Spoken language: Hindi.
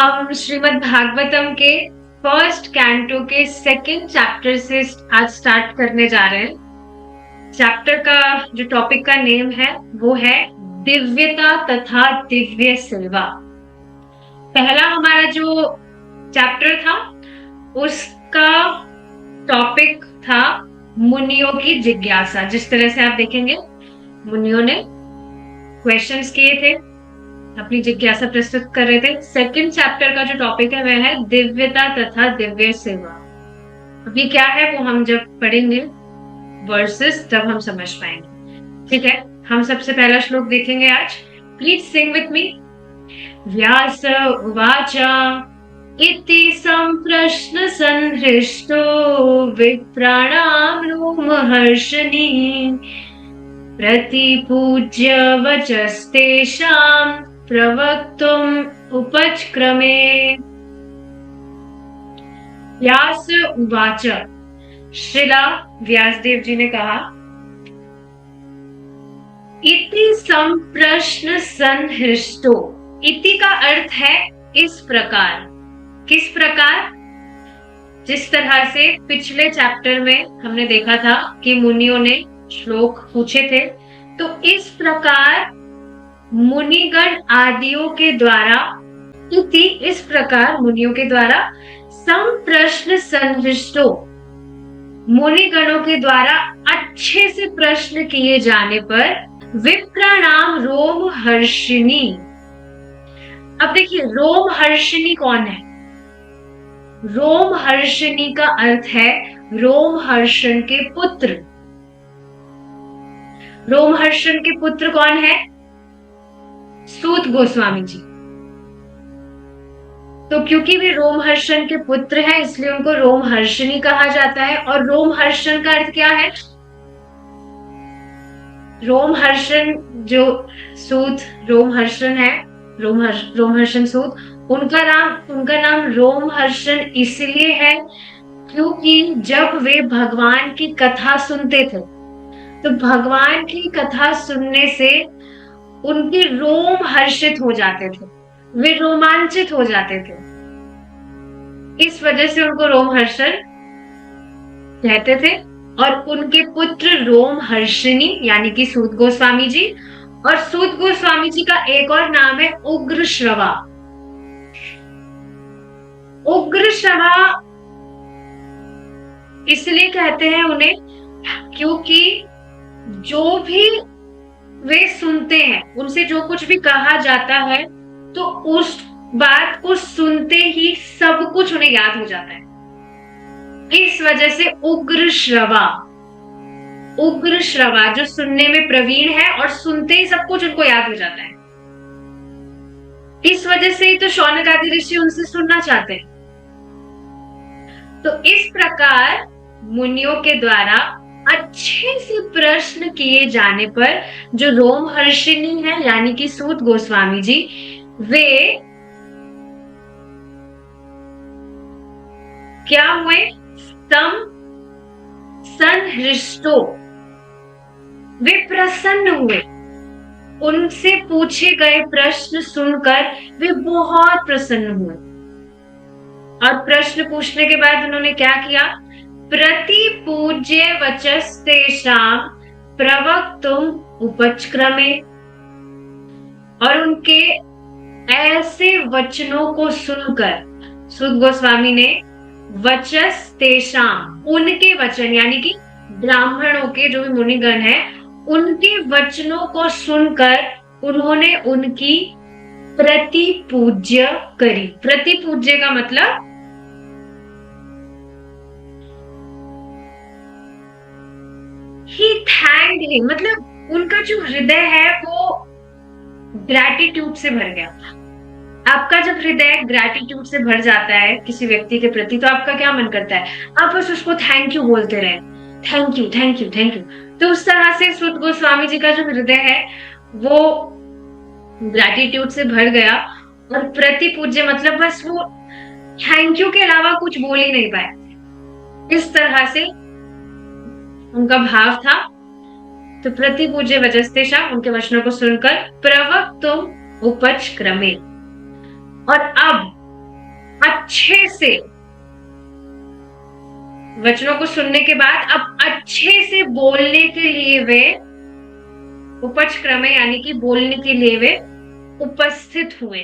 हम श्रीमद् भागवतम के फर्स्ट कैंटो के सेकंड चैप्टर से आज स्टार्ट करने जा रहे हैं। चैप्टर का जो टॉपिक का नेम है वो है दिव्यता तथा दिव्य सिल्वा। पहला हमारा जो चैप्टर था उसका टॉपिक था मुनियों की जिज्ञासा। जिस तरह से आप देखेंगे मुनियों ने क्वेश्चंस किए थे, अपनी जिज्ञासा प्रस्तुत कर रहे थे। सेकंड चैप्टर का जो टॉपिक है वह है दिव्यता तथा दिव्य सेवा। अभी क्या है वो हम जब पढ़ेंगे वर्सेस तब हम समझ पाएंगे। ठीक है, हम सबसे पहला श्लोक देखेंगे आज। Please sing with me. व्यास उवाच इति संप्रश्न संहृष्टो विप्राणां रोमहर्षणि प्रतिपूज्य वचस्तेषां प्रवक्तुम् उपचक्रमे। व्यास उवाच, श्रीला व्यासदेव जी ने कहा, इति संप्रश्न संहृष्टो। इति का अर्थ है इस प्रकार। किस प्रकार? जिस तरह से पिछले चैप्टर में हमने देखा था कि मुनियों ने श्लोक पूछे थे, तो इस प्रकार मुनिगण आदियों के द्वारा, इति इस प्रकार मुनियों के द्वारा, संप्रश्न संहृष्टो मुनिगणों के द्वारा अच्छे से प्रश्न किए जाने पर विप्राणाम रोमहर्षिणी। अब देखिए रोमहर्षिणी कौन है? रोमहर्षिणी का अर्थ है रोमहर्षण के पुत्र। रोमहर्षण के पुत्र कौन है? सूत गोस्वामी जी। तो क्योंकि वे रोमहर्षण के पुत्र हैं इसलिए उनको रोमहर्षिणी कहा जाता है। और रोमहर्षण का अर्थ क्या है? रोमहर्षण जो सूत रोमहर्षण है, रोमहर्षण सूत, उनका नाम रोमहर्षण इसलिए है क्योंकि जब वे भगवान की कथा सुनते थे तो भगवान की कथा सुनने से उनके रोम हर्षित हो जाते थे, वे रोमांचित हो जाते थे। इस वजह से उनको रोमहर्षण कहते थे। और उनके पुत्र रोमहर्षिणी यानी कि सूत गोस्वामी जी, और सूत गोस्वामी जी का एक और नाम है उग्रश्रवा। उग्रश्रवा इसलिए कहते हैं उन्हें क्योंकि जो भी वे सुनते हैं, उनसे जो कुछ भी कहा जाता है तो उस बात को सुनते ही सब कुछ उन्हें याद हो जाता है। इस वजह से उग्रश्रवा, उग्रश्रवा जो सुनने में प्रवीण है और सुनते ही सब कुछ उनको याद हो जाता है। इस वजह से ही तो शौनक आदि ऋषि उनसे सुनना चाहते हैं। तो इस प्रकार मुनियों के द्वारा अच्छे से प्रश्न किए जाने पर जो रोमहर्षिणी है यानी कि सूत गोस्वामी जी, वे क्या हुए? संहृष्टो, वे प्रसन्न हुए। उनसे पूछे गए प्रश्न सुनकर वे बहुत प्रसन्न हुए। और प्रश्न पूछने के बाद उन्होंने क्या किया? प्रतिपूज्य वचस्तेषां प्रवक्तुम् उपचक्रमे। और उनके ऐसे वचनों को सुनकर सूत गोस्वामी ने वचस्तेषां, उनके वचन यानी कि ब्राह्मणों के जो भी मुनिगण हैं उनके वचनों को सुनकर उन्होंने उनकी प्रतिपूज्य करी। प्रतिपूज्य का मतलब ही थैंक्ड हिम, मतलब उनका जो हृदय है वो ग्रैटिट्यूड से भर गया। आपका जब हृदय ग्रैटिट्यूड से भर जाता है किसी व्यक्ति के प्रति तो आपका क्या मन करता है? आप बस उसको थैंक यू बोलते रहे, thank you thank you thank you. तो उस तरह से सूत गोस्वामी जी का जो हृदय है वो ग्रैटिट्यूड से भर गया। और प्रतिपूज्य मतलब बस वो थैंक यू के अलावा कुछ बोल ही नहीं पाए। इस तरह से उनका भाव था। तो प्रतिपूज्य वचस्तेषां, उनके वचनों को सुनकर प्रवक्तुम् उपचक्रमे। और अब अच्छे से, वचनों को सुनने के बाद अब अच्छे से बोलने के लिए वे उपच क्रमे यानी कि बोलने के लिए वे उपस्थित हुए।